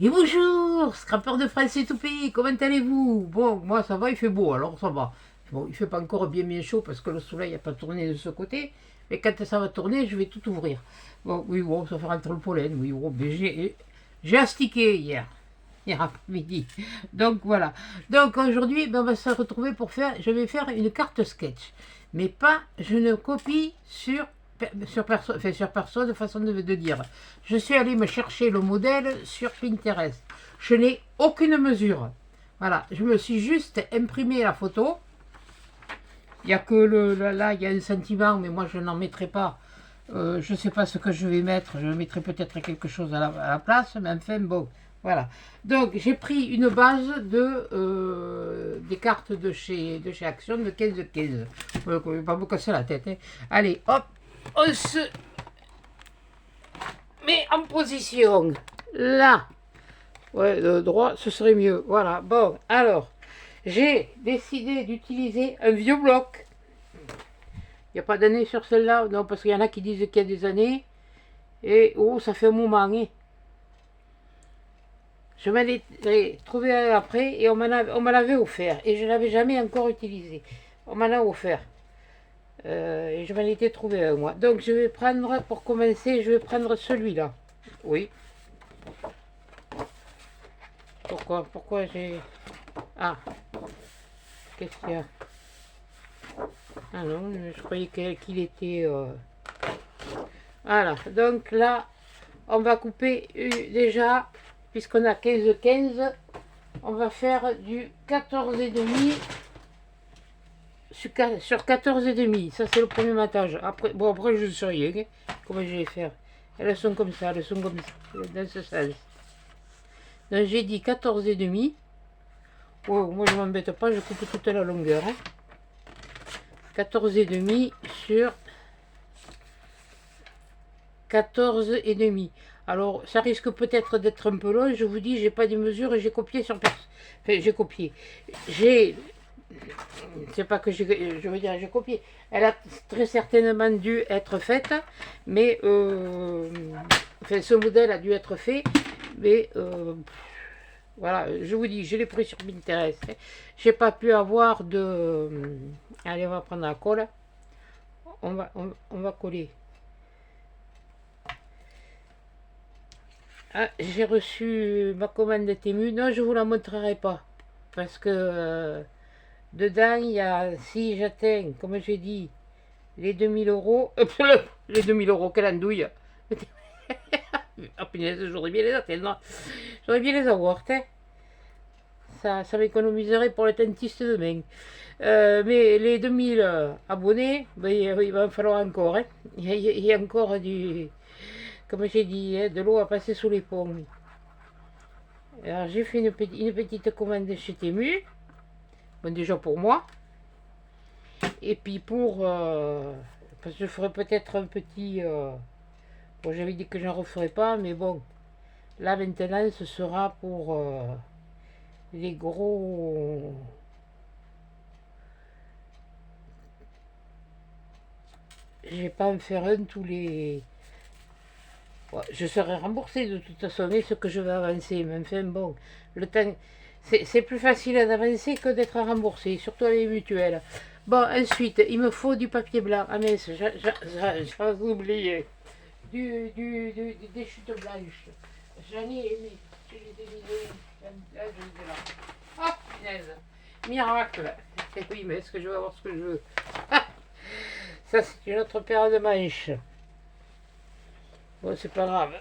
Et bonjour, scrapper de France et tout pays, comment allez-vous? Bon, moi ça va, il fait beau, alors ça va. Bon, il fait pas encore bien chaud parce que le soleil n'a pas tourné de ce côté, mais quand ça va tourner, je vais tout ouvrir. Bon, oui, bon, ça fera rentrer le pollen, oui, bon, mais j'ai astiqué hier après-midi. Donc voilà. Donc aujourd'hui, ben, on va se retrouver pour faire, je vais faire une carte sketch, mais pas, je ne copie sur personne, enfin, sur personne, façon de dire. Je suis allé me chercher le modèle sur Pinterest. Je n'ai aucune mesure. Voilà, je me suis juste imprimé la photo. Il n'y a que là, il y a un sentiment, mais moi je n'en mettrai pas. Je ne sais pas ce que je vais mettre. Je mettrai peut-être quelque chose à la place, mais enfin bon, voilà. Donc j'ai pris une base des cartes de chez Action de 15-15. Pas me casser la tête. Hein. Allez, hop, on se met en position. Là. Ouais, le droit, ce serait mieux. Voilà. Bon, alors, j'ai décidé d'utiliser un vieux bloc. Il n'y a pas d'année sur celle-là. Non, parce qu'il y en a qui disent qu'il y a des années. Et, oh, ça fait un moment. Hein. Je m'en ai trouvé un après et on me l'avait offert. Et je ne l'avais jamais encore utilisé. On m'en a offert. Et je m'en étais trouvé un, moi. Donc, je vais prendre, pour commencer, je vais prendre celui-là. Oui. Pourquoi j'ai... Ah, qu'est-ce qu'il y a? Ah non, je croyais qu'il était... Voilà, donc là, on va couper déjà, puisqu'on a 15-15, on va faire du 14,5 sur 14,5. Ça, c'est le premier matage. Après, bon, après, je ne sais rien. Hein, comment je vais faire? Elles sont comme ça, dans ce sens. Donc, j'ai dit 14,5. Oh, moi, je ne m'embête pas, je coupe toute la longueur. Hein. 14,5 sur 14,5. Alors, ça risque peut-être d'être un peu long. Je vous dis, j'ai pas de mesure et j'ai copié sur personne. Enfin, j'ai copié. C'est pas que je veux dire, j'ai copié. Elle a très certainement dû être faite, mais enfin, ce modèle a dû être fait, mais voilà, je vous dis, je l'ai pris sur Pinterest. Hein. J'ai pas pu avoir de. Allez, on va prendre la colle. On va coller. Ah, j'ai reçu ma commande de Temu. Non, je ne vous la montrerai pas. Parce que dedans, il y a, si j'atteins, comme j'ai dit, les 2000 euros. Les 2000 euros, quelle andouille. Ah punaise, j'aurais bien les atteindre. J'aurais bien les avoir, hein. Ça m'économiserait pour le dentiste demain. Mais les 2000 abonnés, ben, il va falloir encore. Hein. Il y a encore du, comme j'ai dit, hein, de l'eau à passer sous les ponts. Alors j'ai fait une petite commande chez Temu. Bon, déjà pour moi. Et puis pour... parce que je ferai peut-être un petit... bon, j'avais dit que je n'en referai pas, mais bon. Là maintenant, ce sera pour les gros... Je vais pas me faire un tous les... Ouais, je serai remboursé de toute façon, et ce que je vais avancer. Mais enfin, bon, le temps... C'est plus facile d'avancer que d'être remboursé, surtout avec les mutuelles. Bon, ensuite, il me faut du papier blanc. Ah mince, j'ai oublié. Des chutes blanches. J'en ai aimé. Je les ai mis là, je les ai là. Ah, punaise. Miracle. Et oui, mais est-ce que je vais avoir ce que je veux? Ah, ça, c'est une autre paire de manches. Bon, c'est pas grave.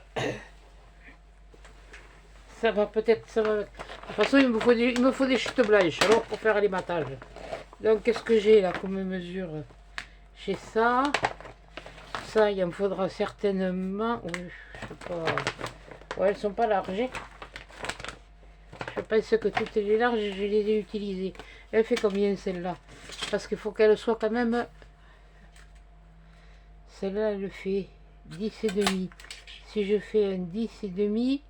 Ça va peut-être, ça va. De toute façon, il me faut des chutes blanches alors pour faire les matages. Donc, qu'est-ce que j'ai là comme mesure? J'ai ça. Ça, il en faudra certainement. Oui, je sais pas. Ouais, elles sont pas larges. Je pense que toutes les larges, je les ai utilisées. Elle fait combien celle-là? Parce qu'il faut qu'elle soit quand même. Celle-là, elle fait 10,5. Si je fais un 10,5.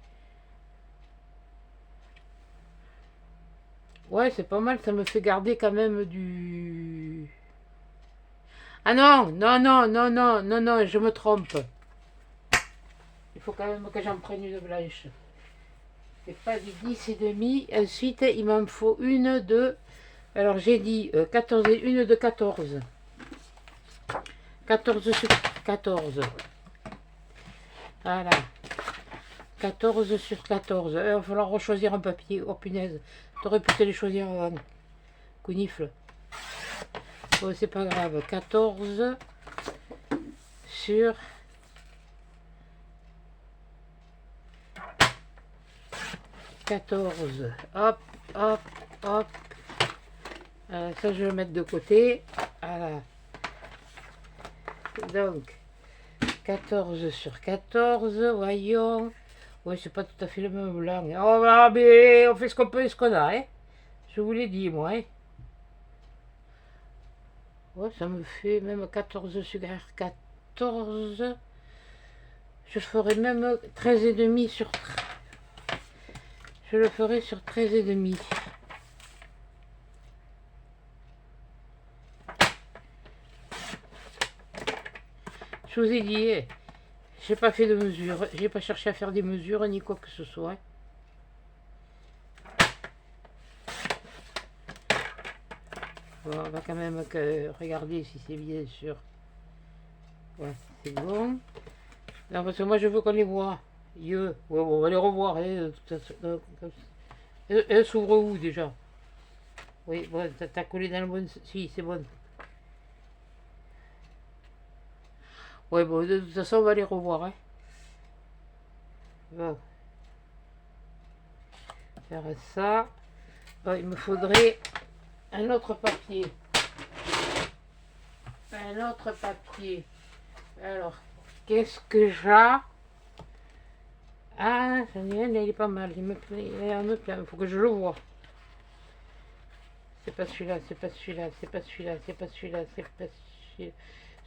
Ouais, c'est pas mal, ça me fait garder quand même du... Ah non, non, non, non, non, non, non, je me trompe. Il faut quand même que j'en prenne une blanche. C'est pas du 10 et demi. Ensuite, il m'en faut une de... Alors, j'ai dit 14 et une de 14. 14 sur 14. Voilà. 14 sur 14. Il va falloir rechoisir un papier. Oh punaise. T'aurais pu te les choisir avant. Counifle. Bon, c'est pas grave. 14 sur 14. Hop, hop, hop. Ça, je vais le mettre de côté. Voilà. Donc, 14 sur 14. Voyons. Oui, c'est pas tout à fait le même blanc. Oh, bah, mais on fait ce qu'on peut et ce qu'on a. Hein. Je vous l'ai dit, moi. Hein. Ouais, ça me fait même 14 sur 14. Je ferai même 13 et demi sur 13. Je le ferai sur 13 et demi. Je vous ai dit, j'ai pas fait de mesure, j'ai pas cherché à faire des mesures ni quoi que ce soit. Bon, on va quand même regarder si c'est bien sûr. Ouais, c'est bon. Non, parce que moi je veux qu'on les voit. Ouais, on va les revoir. Hein, elle s'ouvre où déjà? Oui, bon, t'as collé dans le bon... Si, c'est bon. Ouais, bon, de toute façon, on va les revoir. Hein. Bon. Faire ça. Bon, il me faudrait un autre papier. Un autre papier. Alors, qu'est-ce que j'ai? Ah, j'en ai un, il est pas mal. Il me plaît, il faut que je le vois. C'est pas celui-là, c'est pas celui-là, c'est pas celui-là, c'est pas celui-là, c'est pas celui-là.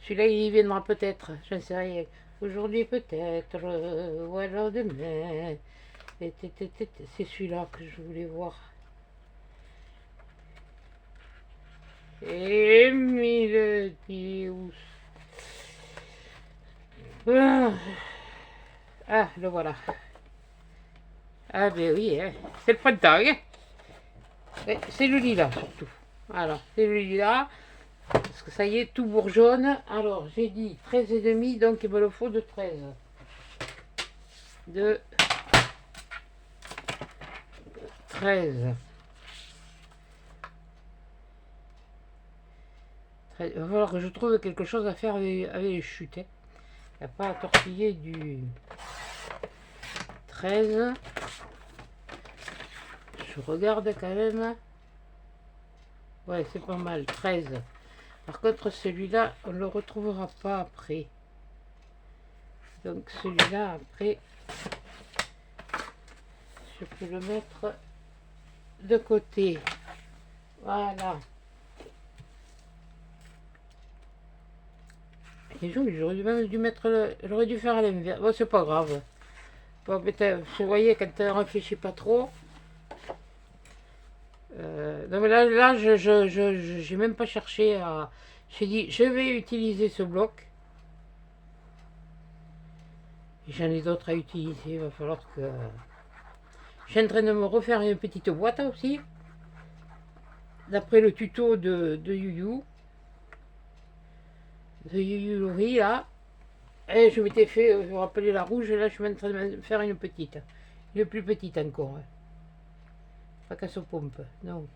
Celui-là, il viendra peut-être, je ne sais rien. Aujourd'hui peut-être, ou alors demain. C'est celui-là que je voulais voir. Émile Dius. Ah, le voilà. Ah ben oui, hein. C'est le printemps, hein. C'est le lilas surtout. Voilà, c'est le lilas. Parce que ça y est, tout bourgeonne. Alors, j'ai dit 13 et demi, donc il me le faut de 13. De 13. Il va falloir que je trouve quelque chose à faire avec les chutes. Hein. Il n'y a pas à tortiller du 13. Je regarde quand même. Ouais, c'est pas mal. 13. Par contre, celui-là, on ne le retrouvera pas après. Donc, celui-là, après, je peux le mettre de côté. Voilà. Et joli, j'aurais même dû mettre j'aurais dû faire à l'inverse. Bon, c'est pas grave. Bon, vous voyez, quand on réfléchit pas trop. Non, mais là j'ai même pas cherché à. J'ai dit, je vais utiliser ce bloc. J'en ai d'autres à utiliser. Il va falloir que. Je suis en train de me refaire une petite boîte aussi. D'après le tuto de Yuyu. De Yuyu Lori là. Et je m'étais fait, vous vous rappelez la rouge, et là je suis en train de me faire une petite. Une plus petite encore. Hein. Pas qu'à se pompe, non.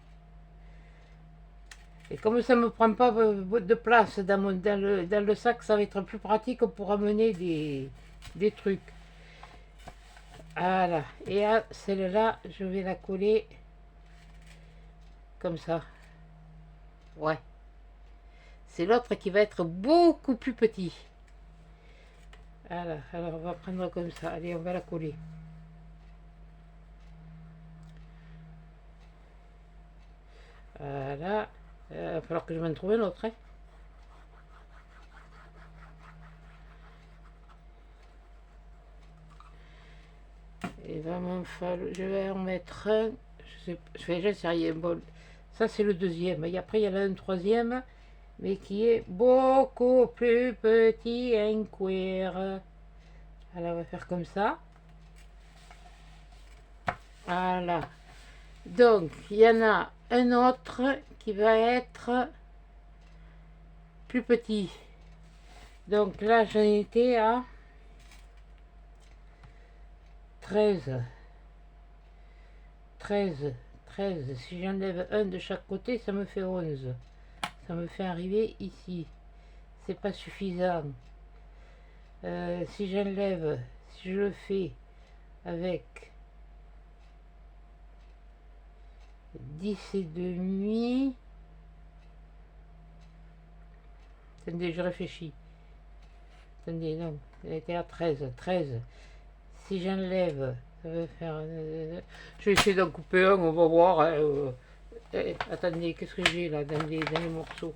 Et comme ça ne me prend pas de place dans le sac, ça va être plus pratique pour amener des trucs. Voilà. Et à celle-là, je vais la coller comme ça. Ouais. C'est l'autre qui va être beaucoup plus petit. Voilà. Alors on va prendre comme ça. Allez, on va la coller. Voilà. Il va falloir que je m'en trouve un autre. Hein. Il va m'en falloir. Je vais en mettre un. Je sais rien. Bon, ça c'est le deuxième. Et après il y en a un troisième, mais qui est beaucoup plus petit, un queer. Alors on va faire comme ça. Voilà. Donc, il y en a un autre qui va être plus petit. Donc là, j'en étais à 13. 13. 13. Si j'enlève un de chaque côté, ça me fait 11. Ça me fait arriver ici. C'est pas suffisant. Si j'enlève, si je le fais avec 10 et demi. Attendez, je réfléchis. Attendez, non, elle était à 13. 13. Si j'enlève, ça va faire... je vais essayer d'en couper un, on va voir. Attendez, qu'est-ce que j'ai là dans les morceaux?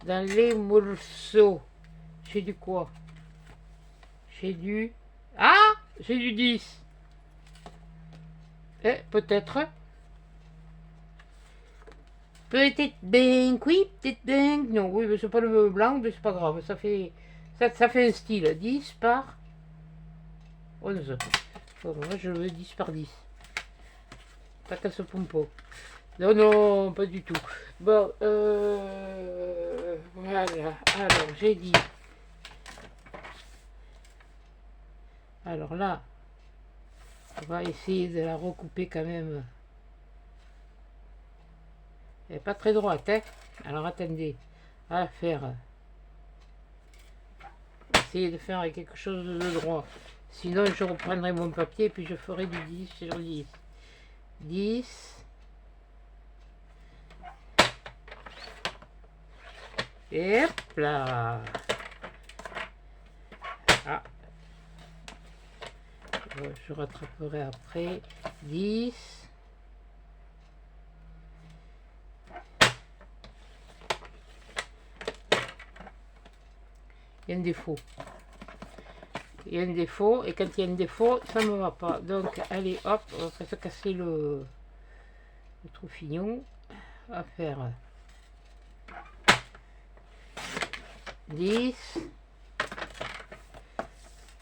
Dans les morceaux, j'ai du quoi? J'ai du... Ah, j'ai du 10. Peut-être. Peut-être bien, oui, peut-être bien. Non, oui, mais c'est pas le blanc, mais c'est pas grave. Ça fait un style. 10 par 11. Bon, moi, je veux 10 par 10. Pas qu'à ce pompo. Non, non, pas du tout. Bon, voilà. Alors, j'ai dit. Alors là, on va essayer de la recouper quand même. Elle n'est pas très droite, hein. Alors, attendez. On va faire. Essayer de faire quelque chose de droit. Sinon, je reprendrai mon papier et puis je ferai du 10 sur 10. 10. Et hop là. Ah. Je rattraperai après. 10. Il y a un défaut. Il y a un défaut. Et quand il y a un défaut, ça ne me va pas. Donc, allez, hop, on va se casser le trou fignon. On va faire 10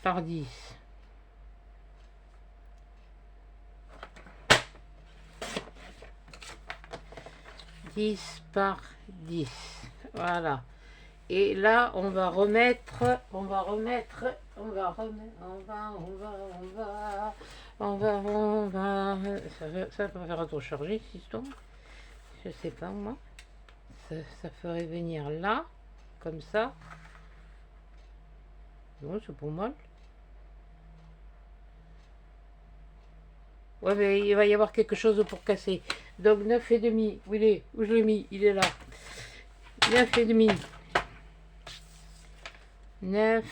par 10. 10 par 10. Voilà. Et là, on va remettre, ça va faire auto-charger, cette histoire. Je sais pas, moi. Ça ferait venir là, comme ça. Non, c'est pas mal. Ouais, mais il va y avoir quelque chose pour casser. Donc 9 et demi. Où il est? Où je l'ai mis? Il est là. 9 et demi. 9.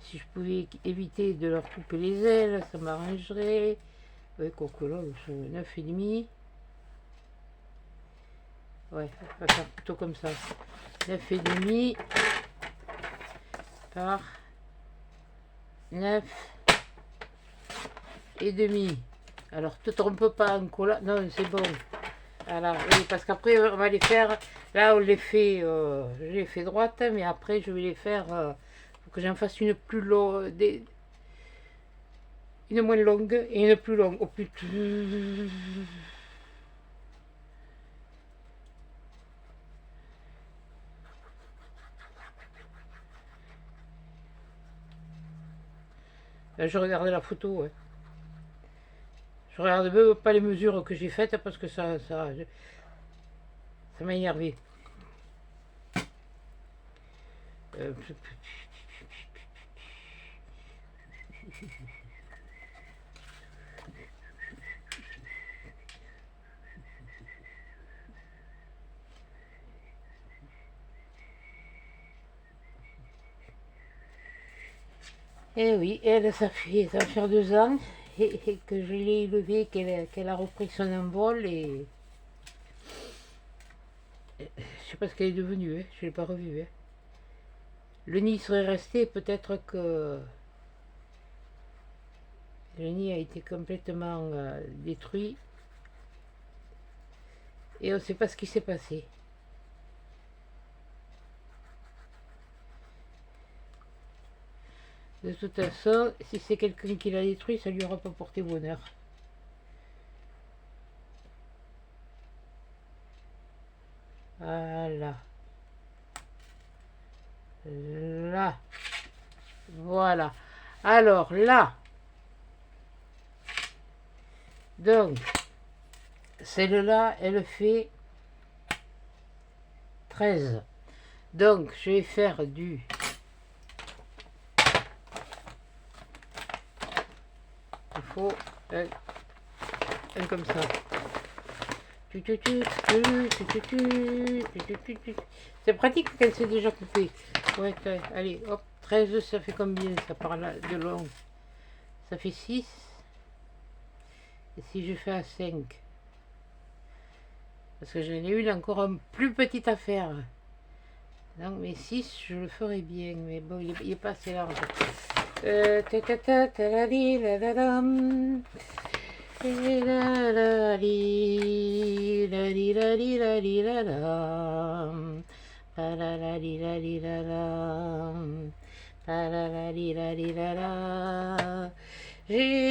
Si je pouvais éviter de leur couper les ailes, ça m'arrangerait. Ouais, quoique là, 9 et demi. Ouais, on va faire plutôt comme ça. 9 et demi par 9 et demi. Alors, te trompe pas en colla. Non, c'est bon. Voilà, oui, parce qu'après, on va les faire. Là, on les fait. Je les fais droite, mais après, je vais les faire. Faut que j'en fasse une plus longue. Une moins longue et une plus longue. Oh putain. Là, je regardais la photo, ouais. Je regarde même pas les mesures que j'ai faites parce que ça m'a énervé. Et oui, elle, ça va faire 2 ans et que je l'ai élevée, qu'elle a repris son envol et je sais pas ce qu'elle est devenue, hein, je l'ai pas revue. Hein. Le nid serait resté, peut-être que le nid a été complètement détruit et on ne sait pas ce qui s'est passé. De toute façon, si c'est quelqu'un qui l'a détruit, ça lui aura pas porté bonheur. Voilà. Là. Voilà. Alors là. Donc, celle-là, elle fait 13. Donc, je vais faire du... Il faut un comme ça. C'est pratique quand c'est déjà coupé. Ouais, allez, hop, 13, ça fait combien ça par là de long? Ça fait 6. Et si je fais à 5? Parce que j'en ai une encore un plus petite à faire. Donc, mais 6, je le ferai bien. Mais bon, il est pas assez large. J'ai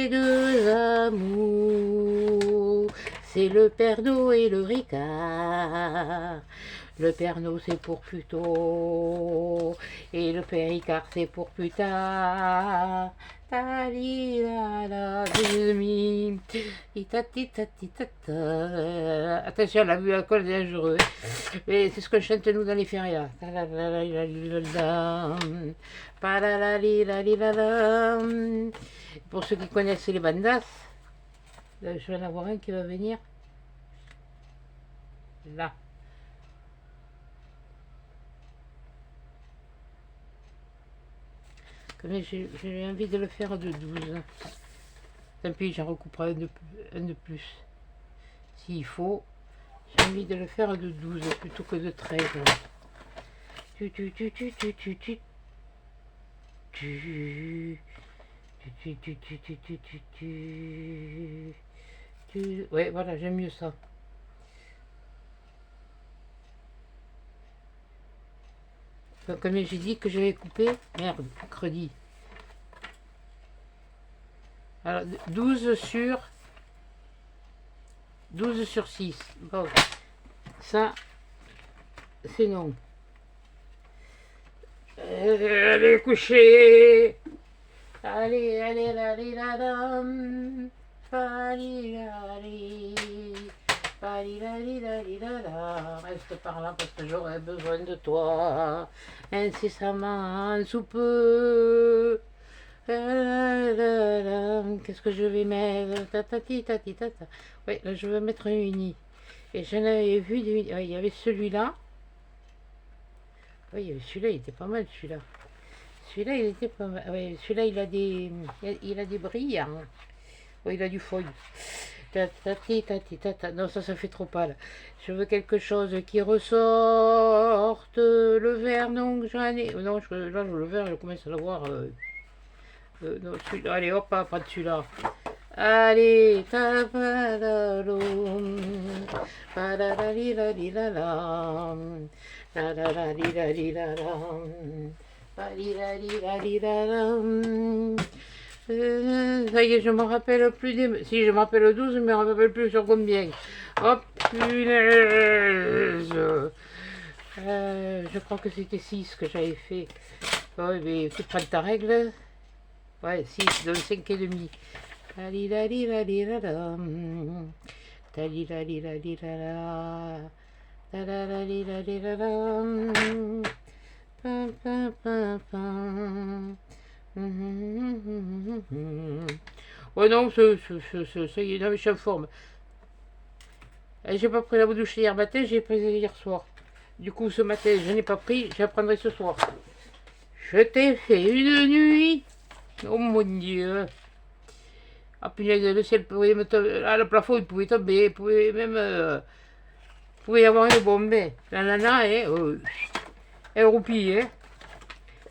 deux amours, c'est le Pernod et le Ricard. Le Pernod c'est pour plus tôt et le Ricard c'est pour plus tard. Attention, la vue à col est dangereux. Mais c'est ce que chante nous dans les férias. Pour ceux qui connaissent les bandas, je vais en avoir un qui va venir là. Comme j'ai envie de le faire de 12. Tant pis, j'en recouperai un de plus. S'il faut, j'ai envie de le faire de 12 plutôt que de 13. Ouais, voilà, j'aime mieux ça. Donc, comme j'ai dit que je vais couper, merde, mercredi. Alors, 12 sur 6. Bon, ça, c'est non. Allez, coucher. Allez, allez, allez, la dame. Allez, allez. Reste par là parce que j'aurai besoin de toi incessamment sous peu. Qu'est-ce que je vais mettre? Oui, là je vais mettre un uni. Et j'en avais vu des... il y avait celui-là. Oui, celui-là il était pas mal, celui-là. Celui-là il était pas mal. Oui, celui-là il a des brillants. Oui, il a du feuille. Non, ça fait trop pâle. Je veux quelque chose qui ressorte. Le vert, non, j'en ai. Non, là, le vert, je commence à l'avoir. Non, allez, hop, pas de celui-là. Allez, ça y est, je me rappelle plus des... Si, je me rappelle 12, mais je me rappelle plus sur combien. Hop, punaise. Je crois que c'était 6 que j'avais fait. Ouais, mais tu prends ta règle. Ouais, 6, donne 5 et demi. Ouais, non, ça y est, non, mais je suis en forme. J'ai pas pris la douche hier matin, j'ai pris hier soir. Du coup, ce matin, je n'ai pas pris, j'apprendrai ce soir. Je t'ai fait une nuit. Oh mon Dieu. Ah punaise, le ciel pouvait me tomber. Ah, le plafond, il pouvait tomber. Il pouvait même... pouvait y avoir une bombe. La nana, elle roupille, hein.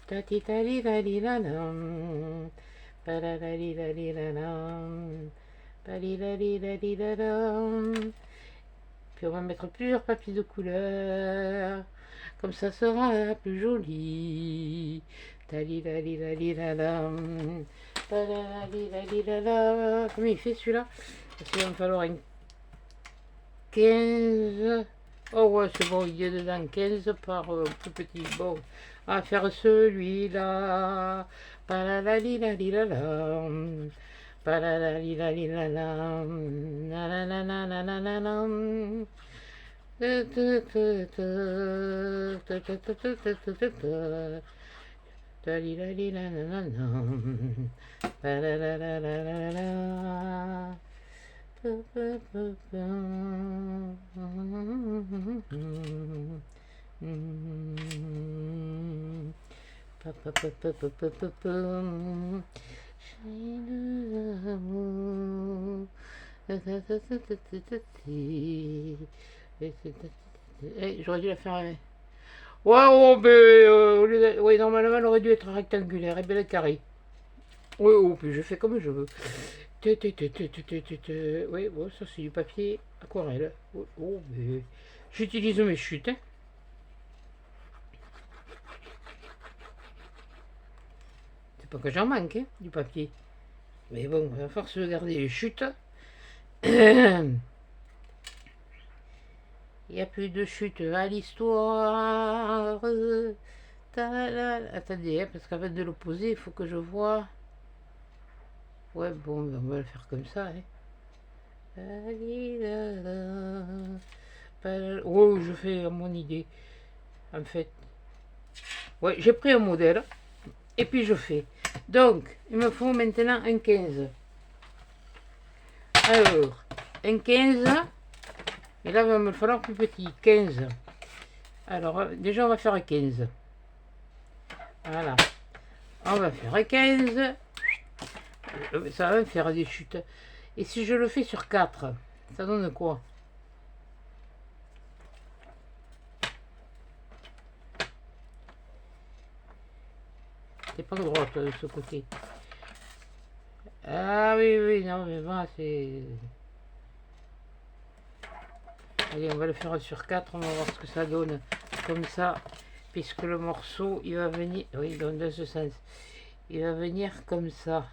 Puis on va mettre plusieurs papiers de couleur. Comme ça sera plus joli. Talilalilalilalam. Talalalilalilala. Comment il fait celui-là? Parce qu'il va me falloir un 15. Oh ouais, c'est bon, il y a dedans 15 par plus petit. Bon, on va faire celui-là. Palalalilalilalam. Palalalilalilalam. Nananananananan. J'aurais dû la faire. Ouais, oh, mais oui, normalement, elle aurait dû être rectangulaire et bien carré. Oui, oh, puis je fais comme je veux. Oui, bon, ça c'est du papier aquarelle. Oh, oh, mais j'utilise mes chutes. Hein. C'est pas que j'en manque, hein, du papier. Mais bon, à force de garder les chutes. Il n'y a plus de chute à l'histoire. Attendez, hein, parce qu'avant de l'opposer, il faut que je vois. Ouais, bon, on va le faire comme ça. Hein. Oh, je fais à mon idée. En fait. Ouais, j'ai pris un modèle. Et puis je fais. Donc, il me faut maintenant un 15. Alors, un 15. Et là, il va me falloir plus petit. 15. Alors, déjà, on va faire 15. Voilà. On va faire 15. Ça va me faire des chutes. Et si je le fais sur 4, ça donne quoi? T'es pas droit, toi, de ce côté. Ah oui, oui, non, mais bon, c'est... Allez, on va le faire sur 4, on va voir ce que ça donne. Comme ça, puisque le morceau, il va venir... Oui, dans ce sens. Il va venir comme ça.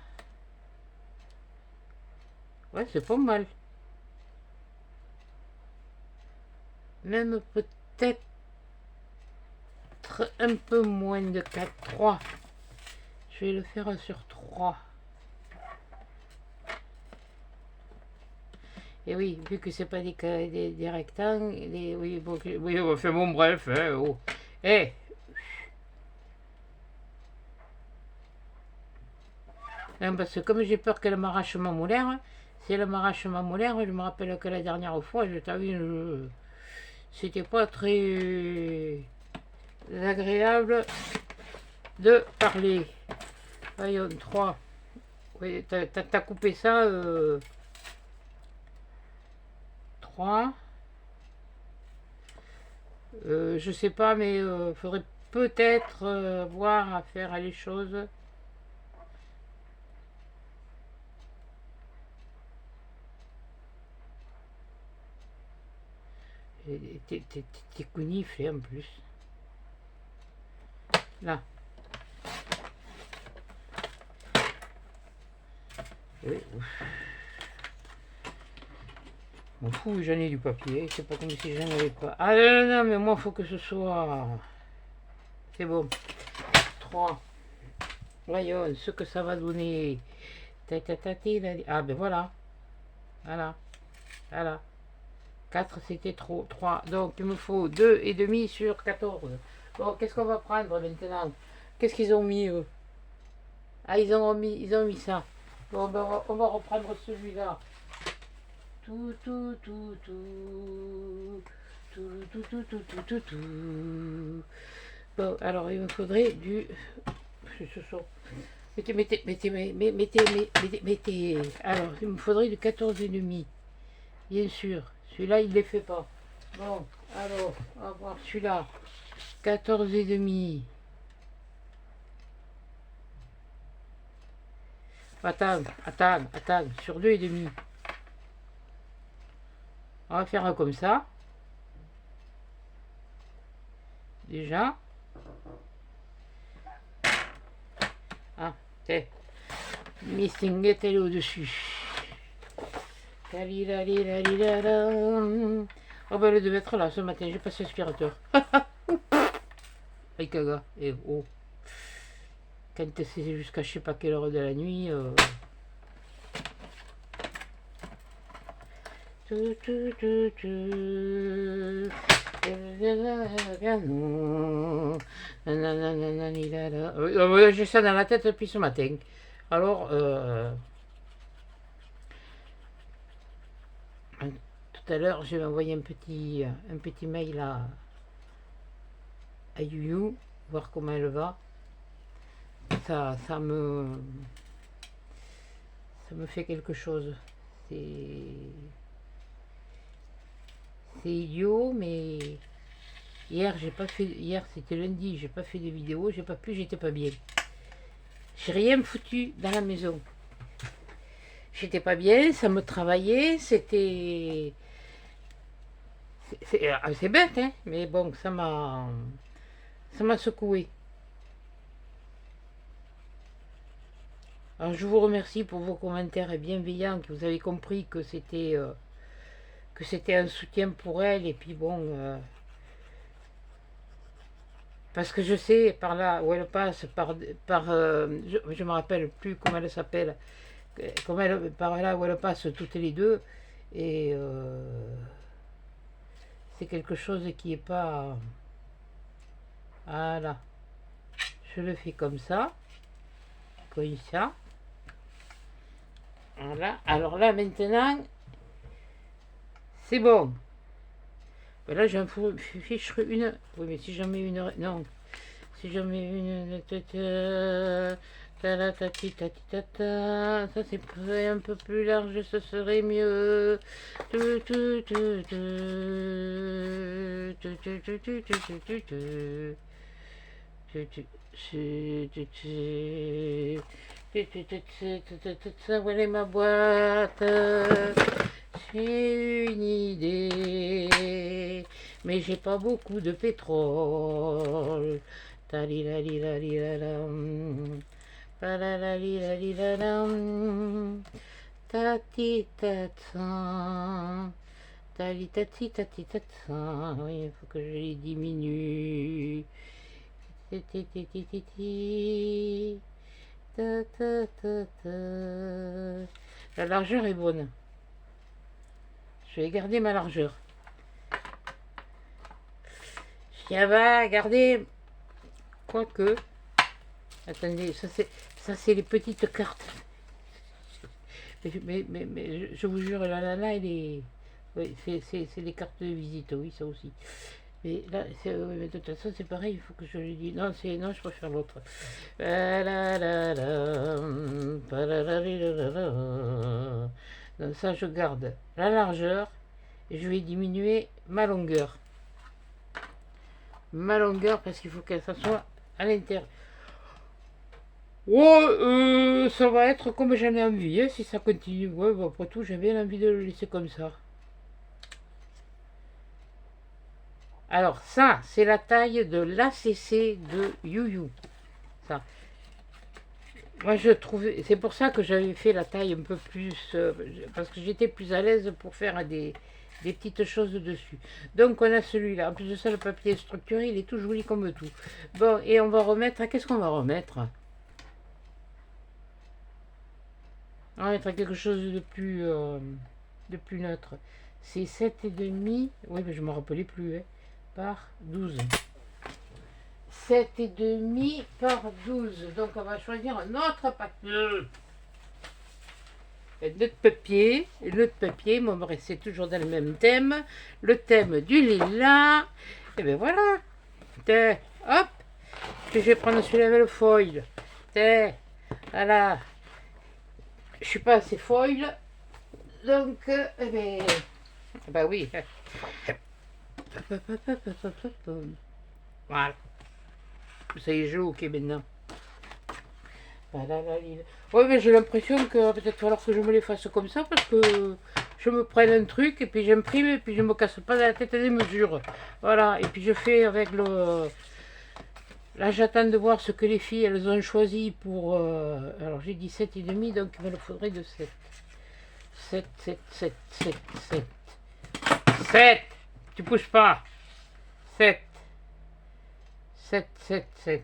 Ouais, c'est pas mal. Même peut-être un peu moins de 4, 3. Je vais le faire sur 3. Et oui, vu que c'est pas des rectangles, oui, bon, oui, on fait bon, bref, hein, oh. Eh, non, parce que comme j'ai peur qu'elle m'arrache ma molaire, si elle m'arrache ma molaire, je me rappelle que la dernière fois, c'était pas très agréable de parler. Voyons, 3. Oui, t'as coupé ça, 3. Je sais pas, mais faudrait peut-être voir à faire les choses. T'es coniflé en plus. Là. Oui. M'en fous, j'en ai du papier. C'est pas comme si j'en avais pas. Ah non, non, mais moi, faut que ce soit... C'est bon. 3. Voyons ce que ça va donner. Ah ben voilà. Voilà. Voilà. 4 c'était trop. 3. Donc il me faut 2,5 sur 14. Bon, qu'est-ce qu'on va prendre maintenant? Qu'est-ce qu'ils ont mis eux? Ah, ils ont mis ça. Bon, ben, on va reprendre celui-là. Tout, tout, tout, tout. Tout, tout, tout, tout, tout, tout, tout. Bon, alors il me faudrait du... Ce sont... Mettez. Alors, il me faudrait du 14,5. Bien sûr. Celui-là, il ne les fait pas. Bon, alors, on va voir celui-là. 14,5. Attends. Sur 2,5. On va faire un comme ça. Déjà. Ah, tiens. Missing est elle au-dessus. Talilalilalilalam. Oh ben elle devait être là ce matin, j'ai passé l'aspirateur. Aïe caga, et oh. Quand c'est jusqu'à je sais pas quelle heure de la nuit. J'ai ça dans la tête depuis ce matin. Alors, tout à l'heure, je vais envoyer un petit mail à Yuyu, voir comment elle va. Ça me fait quelque chose. C'est idiot, mais hier c'était lundi, j'ai pas fait de vidéo, j'ai pas pu, j'étais pas bien. J'ai rien foutu dans la maison. J'étais pas bien, ça me travaillait, c'est bête, hein, mais bon, ça m'a secoué. Alors je vous remercie pour vos commentaires bienveillants, que vous avez compris que c'était un soutien pour elle, et puis bon, parce que je sais par là où elle passe, je me rappelle plus comment elle s'appelle, par là où elle passe toutes les deux, et c'est quelque chose qui est pas, voilà, je le fais comme ça, voilà. Alors là maintenant c'est bon. Ben là, j'en fiche une. Oui, mais si j'en mets une. Non. Si j'en mets une. Ça, c'est un peu plus large, ce serait mieux. Voilà ma boîte. J'ai une idée, mais j'ai pas beaucoup de pétrole. Talilalilalam, palalalilalam, tati tatan, tali tati tati tatan. Oui, il faut que je les diminue. La largeur est bonne. Je vais garder ma largeur. Tiens, va garder. Quoique. Attendez, ça c'est les petites cartes. Mais je vous jure, la nana, elle est. Oui, c'est les cartes de visite, oui, ça aussi. Mais là, de toute façon, c'est pareil, il faut que je lui dise. Non, je préfère l'autre. Donc ça, je garde la largeur et je vais diminuer ma longueur. Parce qu'il faut qu'elle soit à l'intérieur. Ouais, ça va être comme j'en ai envie, hein, si ça continue. Ouais, bah, après tout, j'ai bien envie de le laisser comme ça. Alors ça, c'est la taille de l'ACC de Yuyu. Ça. Moi, je trouvais, c'est pour ça que j'avais fait la taille un peu plus, parce que j'étais plus à l'aise pour faire des petites choses dessus. Donc, on a celui-là. En plus de ça, le papier structuré, il est tout joli comme tout. Bon, et on va remettre, qu'est-ce qu'on va remettre? On va mettre quelque chose de plus neutre. C'est 7,5, oui, mais je ne me rappelais plus, hein, par 12. 7,5 par 12. Donc on va choisir un autre papier. Notre papier, moi, me rester toujours dans le même thème. Le thème du lilas. Et bien voilà. Hop. Puis je vais prendre celui-là avec le foil. Voilà. Je suis pas assez foil. Donc, ben oui. Voilà. Ça y est, je ok maintenant. Ouais, mais j'ai l'impression que peut-être falloir que je me les fasse comme ça parce que je me prenne un truc et puis j'imprime et puis je me casse pas la tête des mesures. Voilà, et puis je fais avec le Là, j'attends de voir ce que les filles, elles ont choisi pour... alors, j'ai dit 7,5, donc il me le faudrait de 7. 7, 7, 7, 7, 7. 7. Tu bouges pas. 7. 7, 7, 7.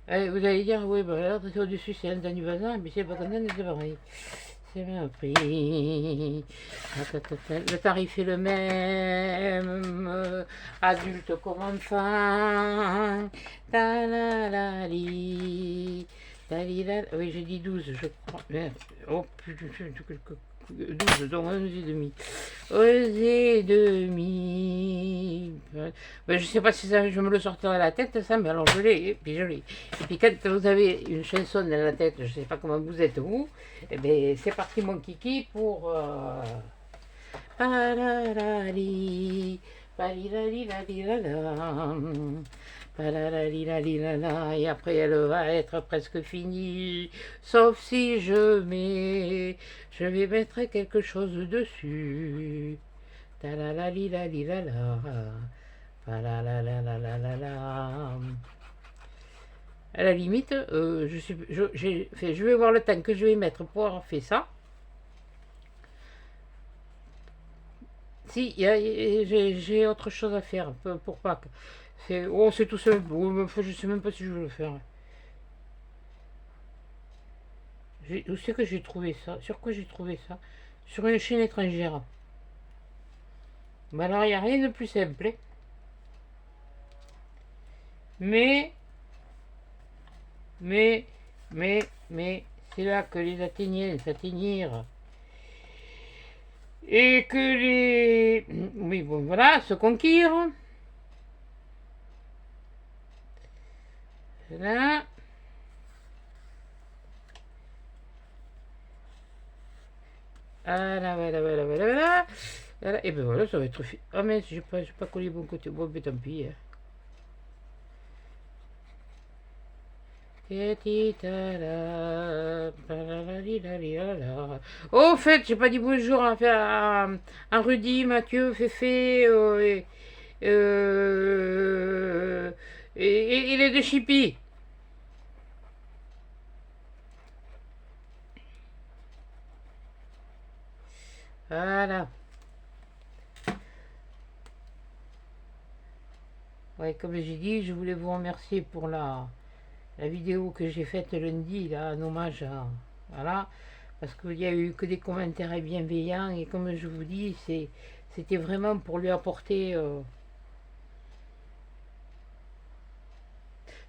Allez, vous allez dire, oui, bah là, au-dessus, c'est un du bazar, mais c'est pas comme ça, c'est pareil. C'est bien prix. Le tarif est le même, adulte comme enfant. Ta la la li. Oui, j'ai dit 12, je crois. Merde. Oh putain, 12, donc 11,5. 11,5. Ben, je sais pas si ça, je me le sortirai à la tête, ça, mais alors je l'ai, et puis je l'ai. Et puis quand vous avez une chanson dans la tête, je sais pas comment vous êtes vous, et ben c'est parti mon kiki pour... Palalali, palilalilalilala, palalalilalilala, et après elle va être presque finie, sauf si je vais mettre quelque chose dessus. Talalalilalilala, palalalalalala. À la limite, je vais voir le temps que je vais mettre pour avoir fait ça. Si, j'ai autre chose à faire pour Pâques. C'est tout seul. Je sais même pas si je veux le faire. Où c'est que j'ai trouvé ça? Sur quoi j'ai trouvé ça? Sur une chaîne étrangère. Mais alors, il n'y a rien de plus simple. Mais, mais, c'est là que les Athéniens s'atteignirent. Et que les... Oui, bon, voilà, se conquirent. Là. Voilà, voilà, voilà, voilà, voilà. Voilà. Et ben voilà, ça va être... Ah mais j'ai pas collé bon côté. Bon, mais tant pis. Oh, au fait, j'ai pas dit bonjour à Rudy, Mathieu, Féfé et les deux chippies. Voilà. Ouais, comme j'ai dit, je voulais vous remercier pour la vidéo que j'ai faite lundi, là, en hommage à... Voilà. Parce qu'il n'y a eu que des commentaires bienveillants et comme je vous dis, c'était vraiment pour lui apporter...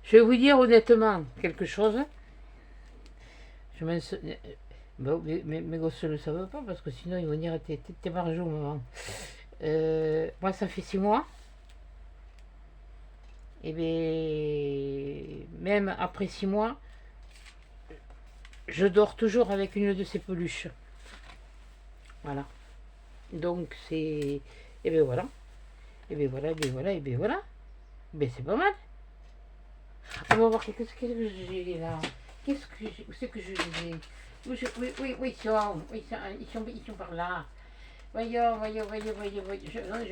Je vais vous dire honnêtement quelque chose. Je m'en... Bon, mes gosses ne le savent pas parce que sinon ils vont dire t'es margeau maman. Moi ça fait 6 mois. Et bien même après 6 mois, je dors toujours avec une de ces peluches. Voilà. Donc c'est... Et bien voilà. Et bien voilà, et bien voilà, et bien voilà. Ben c'est pas mal. On va voir qu'est-ce que j'ai là. Qu'est-ce que j'ai... Où c'est que je les ai? Oui, ils sont par là. Voyons. Non, j'ai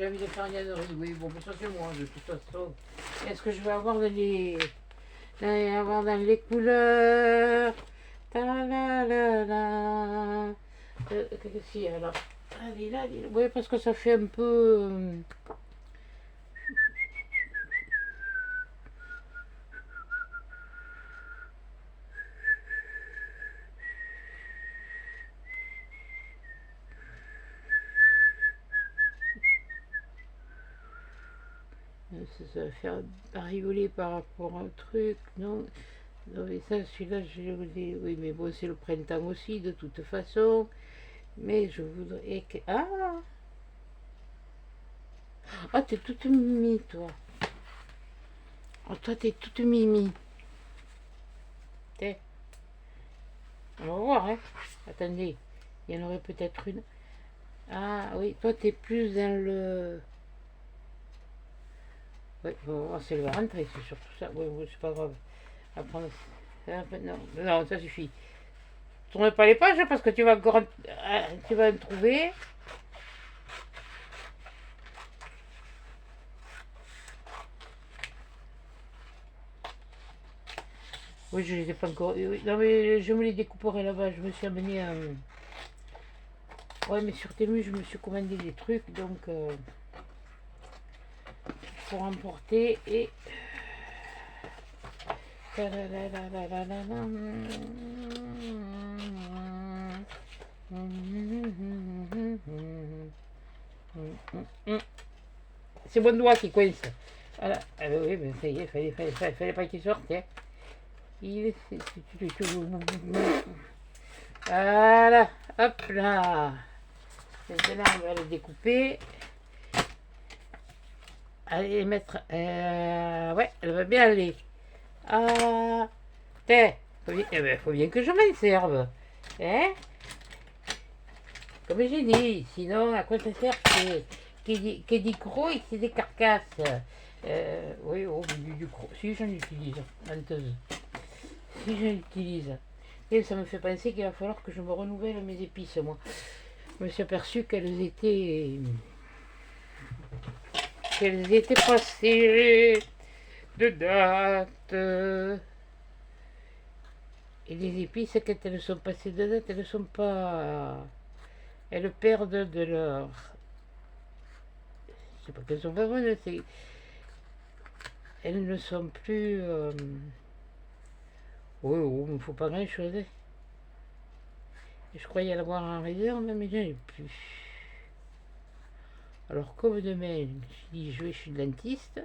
envie de faire une ânerie. Oui, bon, mais ça c'est moi de toute façon. Est-ce que je vais avoir dans les couleurs? Ta la la la. Qu'est-ce qu'il y a là? Allez, là. Oui, parce que ça fait un peu. Ça va faire rigoler par rapport à un truc, non? Non, mais ça, celui-là, oui, mais bon, c'est le printemps aussi, de toute façon. Mais je voudrais que... Ah! Ah, t'es toute mimi, toi. Oh, toi, t'es toute mimi. T'es... On va voir, hein. Attendez, il y en aurait peut-être une. Ah, oui, toi, t'es plus dans le... Oui, c'est le rentrer, c'est surtout ça. Oui, c'est pas grave. Apprendre... Non, ça suffit. Tourne pas les pages parce que tu vas en trouver. Oui, je les ai pas encore. Oui, non, mais je me les découperai là-bas. Je me suis amené un. Ouais, mais sur Temu, je me suis commandé des trucs, donc pour emporter et. C'est mon doigt qui coince. Voilà. Ah bah oui, mais ça y est, fallait pas qu'il sorte. Hein. Il est... Voilà, hop là. Maintenant, on va le découper. Allez, mettre... ouais, elle va bien aller. Ah, faut bien que je m'en serve. Hein? Comme j'ai dit, sinon, à quoi ça sert qui dit gros et qui dit carcasse. Oui, au milieu du gros. Si j'en utilise, menteuse. Si j'en utilise. Et ça me fait penser qu'il va falloir que je me renouvelle mes épices, moi. Je me suis aperçu qu'elles étaient passées de date. Et les épices, quand elles sont passées de date, elles ne sont pas... Elles perdent de leur... C'est pas qu'elles sont pas bonnes, c'est... Elles ne sont plus... Oh, il ne faut pas grand-chose. Je croyais l'avoir en réserve, mais j'en ai plus. Alors, comme demain, je me suis dit, je vais chez le dentiste.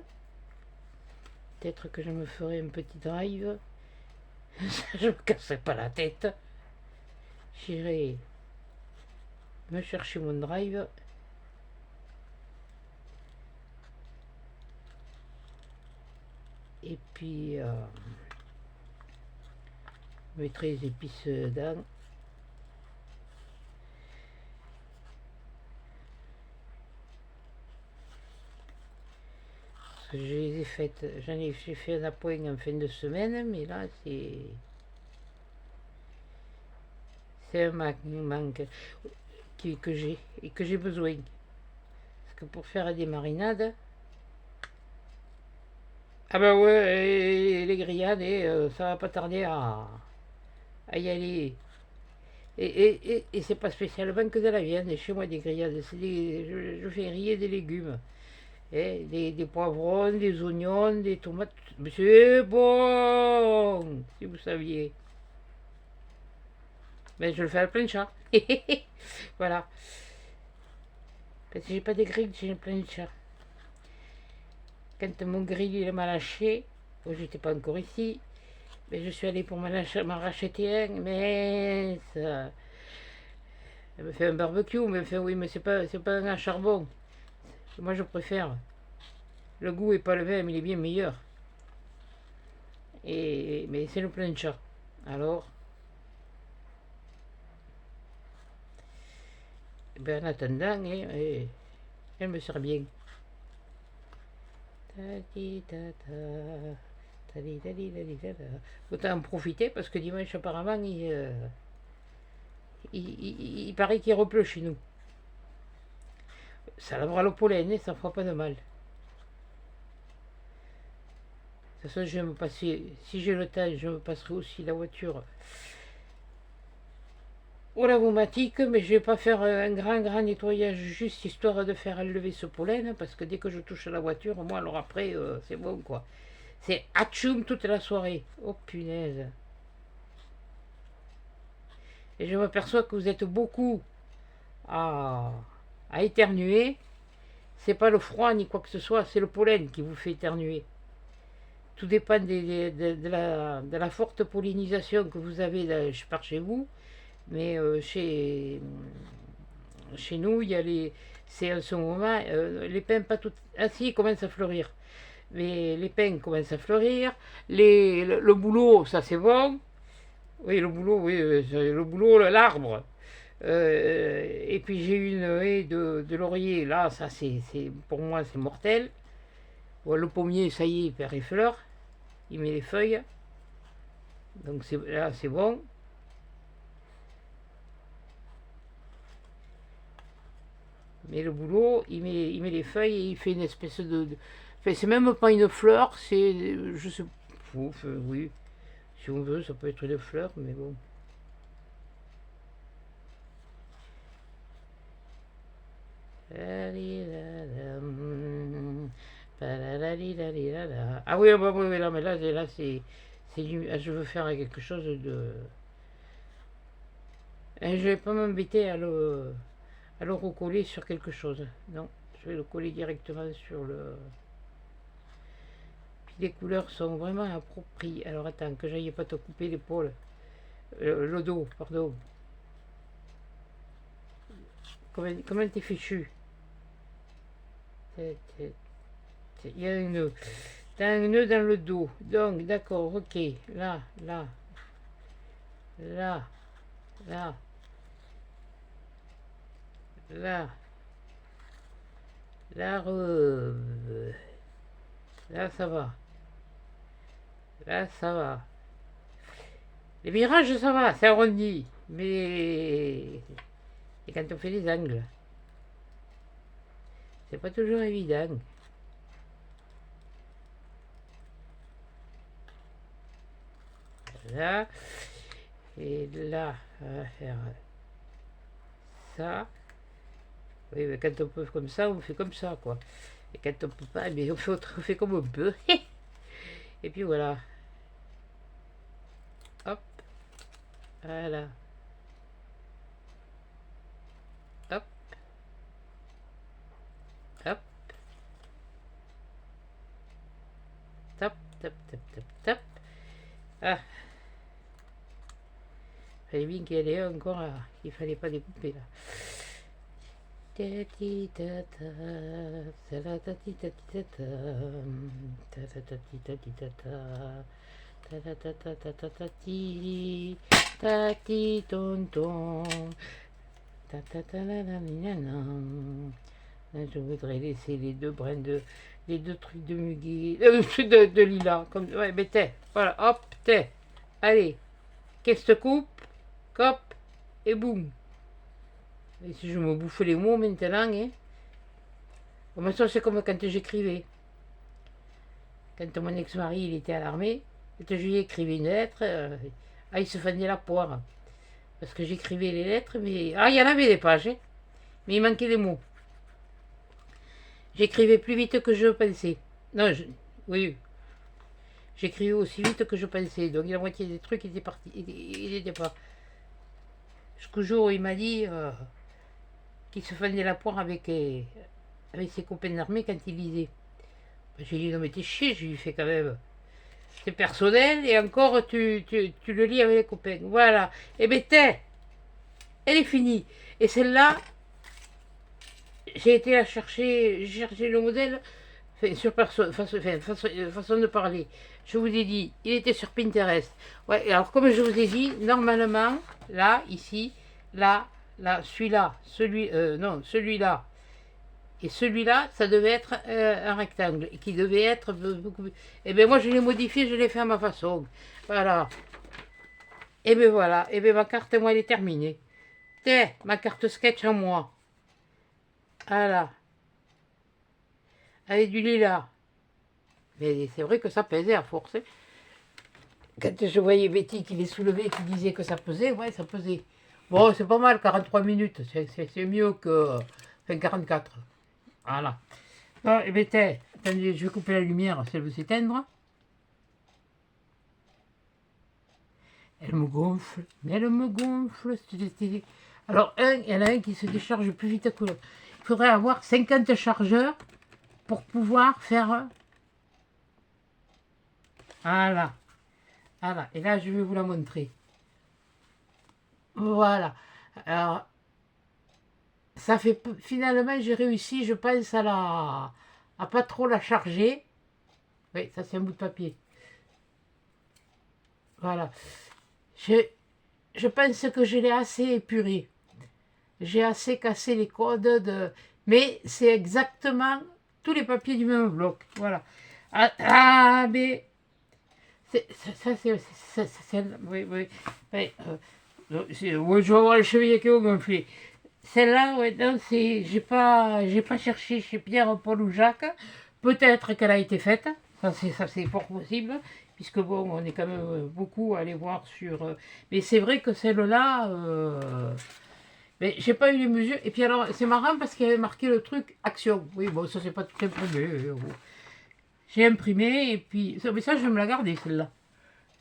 Peut-être que je me ferai un petit drive. Je me casserai pas la tête. J'irai me chercher mon drive. Et puis, je mettrai les épices dedans. Parce que je les ai faites. J'ai fait un appoint en fin de semaine, mais là, c'est un manque que j'ai et que j'ai besoin. Parce que pour faire des marinades, ah bah ouais, les grillades, ça va pas tarder à y aller. Et c'est pas spécialement que de la viande, chez moi des grillades, je fais rire des légumes. Des poivrons, des oignons, des tomates. Mais c'est bon, si vous saviez. Mais je le fais à la plancha. Voilà. Parce que j'ai pas de grill, j'ai une plancha. Quand mon grill il m'a lâché, j'étais pas encore ici, mais je suis allé pour m'en racheter un, mais ça. Elle me fait un barbecue, mais fait oui, mais c'est pas un à charbon. Moi je préfère. Le goût est pas le même, il est bien meilleur. Mais c'est le plancha. Alors, ben en attendant, elle me sert bien. Autant en profiter parce que dimanche apparemment il paraît qu'il repleut chez nous. Ça lavera le pollen, ça fera pas de mal. De toute façon, je vais me passer, si j'ai le temps, je me passerai aussi la voiture au lavomatique, mais je vais pas faire un grand nettoyage juste histoire de faire enlever ce pollen, parce que dès que je touche la voiture, moi alors après, c'est bon quoi. C'est atchoum toute la soirée. Oh punaise. Et je m'aperçois que vous êtes beaucoup à éternuer. C'est pas le froid ni quoi que ce soit, c'est le pollen qui vous fait éternuer. Tout dépend de la forte pollinisation que vous avez par chez vous. Mais chez nous, il y a c'est en ce moment, les pins pas tout. Ah si, ils commencent à fleurir. Mais les pins commencent à fleurir. Le boulot, ça c'est bon. Oui, le boulot, oui, le boulot, l'arbre. Et puis j'ai une haie de laurier. Là, ça pour moi, c'est mortel. Bon, le pommier, ça y est, il perd les fleurs. Il met les feuilles. Donc là, c'est bon. Mais le boulot, il met les feuilles et il fait une espèce de... Enfin, c'est même pas une fleur, c'est... Je sais... oui. Si on veut, ça peut être une fleur, mais bon. Ah oui, bah, oui, oui, non, mais là c'est je veux faire quelque chose de. Et je vais pas m'embêter à le recoller sur quelque chose. Non, je vais le coller directement sur le. Puis les couleurs sont vraiment appropriées. Alors attends, que j'aille pas te couper l'épaule. Le dos, pardon. Comment t'es fichu? Il y a un nœud. T'as un nœud dans le dos. Donc, d'accord, ok. Là, là, là, là, là. La robe. Là, ça va. Là, ça va. Les virages, ça va, c'est arrondi. Mais. Et quand on fait les angles, c'est pas toujours évident. Là. Et là, on va faire ça. Oui, mais quand on peut comme ça, on fait comme ça, quoi. Et quand on peut pas, mais on fait comme on peut. Et puis voilà. Hop. Voilà. Hop. Hop. Tap, tap, tap, tap, tap. Ah. Fallait bien qu'il y ait encore là. Il fallait pas découper là. Tati tonton. Je voudrais laisser les deux brins les deux trucs de muguet, de lilas, comme, ouais, mais t'es, voilà, hop, t'es, allez, qu'est-ce que coupe, cop, et boum. Et si je me bouffe les mots maintenant, hein. Bon, ça c'est comme quand j'écrivais. Quand mon ex-mari il était à l'armée, quand je lui écrivais une lettre, il se fendait la poire. Parce que j'écrivais les lettres, mais. Ah, il y en avait des pages, hein, mais il manquait des mots. J'écrivais plus vite que je pensais. Non, oui. J'écrivais aussi vite que je pensais. Donc la moitié des trucs étaient partis. Il n'était pas. Jusqu'au jour où il m'a dit qu'il se fendait la poire avec ses copains d'armée quand il lisait. J'ai dit non mais t'es chier, je lui fais quand même. C'est personnel et encore tu le lis avec les copains. Voilà. Et ben elle est finie. Et celle-là, j'ai été la chercher, j'ai cherché le modèle sur façon de parler. Je vous ai dit, il était sur Pinterest. Ouais, alors comme je vous ai dit, normalement, là, ici, là, celui-là, non, celui-là, et celui-là, ça devait être un rectangle, et qui devait être beaucoup plus. Et bien moi, je l'ai modifié, je l'ai fait à ma façon. Voilà. Et bien voilà, et bien ma carte, moi, elle est terminée. Tiens, ma carte sketch en moi. Voilà. Avec du lilas. Mais c'est vrai que ça pesait à force. Quand je voyais Betty qui les soulevait, qui disait que ça pesait, ouais, ça pesait. Bon, c'est pas mal, 43 minutes. C'est mieux que 44. Voilà. Bon, et bien, attendez, je vais couper la lumière, si elle veut s'éteindre. Elle me gonfle, mais elle me gonfle. Alors, il y en a un qui se décharge plus vite que l'autre. Il faudrait avoir 50 chargeurs pour pouvoir faire. Voilà. Voilà. Et là, je vais vous la montrer. Voilà. Alors, ça fait. Finalement, j'ai réussi, je pense, à pas trop la charger. Oui, ça, c'est un bout de papier. Voilà. Je pense que je l'ai assez épuré. J'ai assez cassé les codes de. Mais c'est exactement tous les papiers du même bloc. Voilà. Mais. Ça, c'est. Oui, oui. Oui, je vais avoir les chevilles qui ont gonflé. Celle-là, ouais, non, j'ai pas cherché chez Pierre, Paul ou Jacques. Peut-être qu'elle a été faite. Ça, c'est fort possible. puisque bon, on est quand même beaucoup à aller voir sur... mais c'est vrai que celle-là, mais j'ai pas eu les mesures. Et puis alors, c'est marrant parce qu'il y avait marqué le truc action. Oui, bon, ça c'est pas tout imprimé. J'ai imprimé et puis... Mais ça, je vais me la garder, celle-là.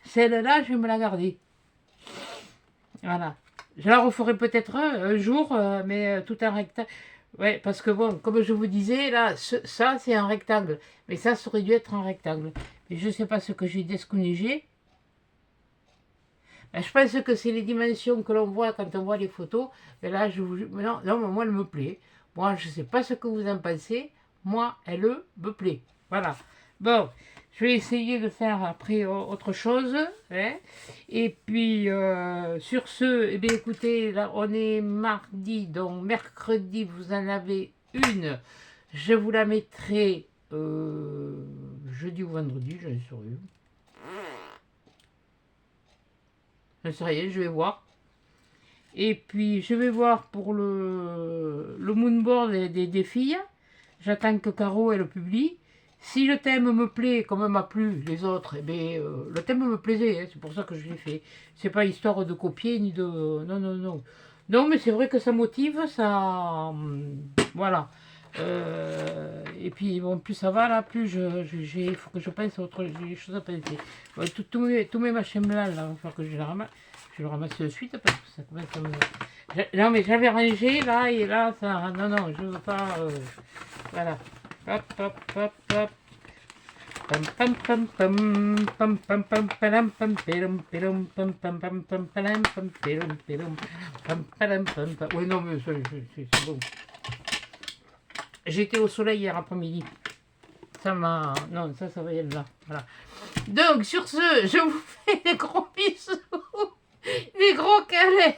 Celle-là, je vais me la garder. Voilà. Je la referai peut-être un jour, mais tout en rectangle. Ouais, parce que bon, comme je vous disais, là, ça, c'est un rectangle. Mais ça aurait dû être un rectangle. Mais je ne sais pas ce que j'ai descounigé. Ben, je pense que c'est les dimensions que l'on voit quand on voit les photos. Mais là, je vous... non, non, mais moi, elle me plaît. Moi, je ne sais pas ce que vous en pensez. Moi, elle me plaît. Voilà. Bon, je vais essayer de faire après autre chose. Hein. Et puis, sur ce, eh bien, écoutez, là, on est mardi, donc mercredi, vous en avez une. Je vous la mettrai jeudi ou vendredi, j'en sais rien. Je ne sais rien, je vais voir. Et puis, je vais voir pour le moonboard des filles. J'attends que Caro elle le publie. Si le thème me plaît, comme m'a plu les autres, eh bien, le thème me plaisait, hein, c'est pour ça que je l'ai fait. C'est pas histoire de copier ni de... Non, non, non. Non, mais c'est vrai que ça motive, ça... Voilà. Et puis, bon, plus ça va, là, plus il faut que je pense à autre chose à penser. Bon, tous mes machins blancs, là, il va falloir que je les ramasse. Je le ramasse de suite parce que ça commence à me... Non, mais j'avais rangé, là, et là, ça... Non, non, je veux pas... Voilà. Hop, hop, hop, hop. Pam pam pam pam pam pam pam pam pam pelum pelum pam pam pam pam pam pam pelum pelum pam pam pam pam. Oui, non, mais c'est bon. J'étais au soleil hier après-midi. Ça m'a... Non, ça va y être là. Voilà. Donc, sur ce, je vous fais des gros bisous. Des gros câlins.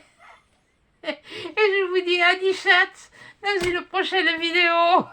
Et je vous dis à 10 chats dans une prochaine vidéo.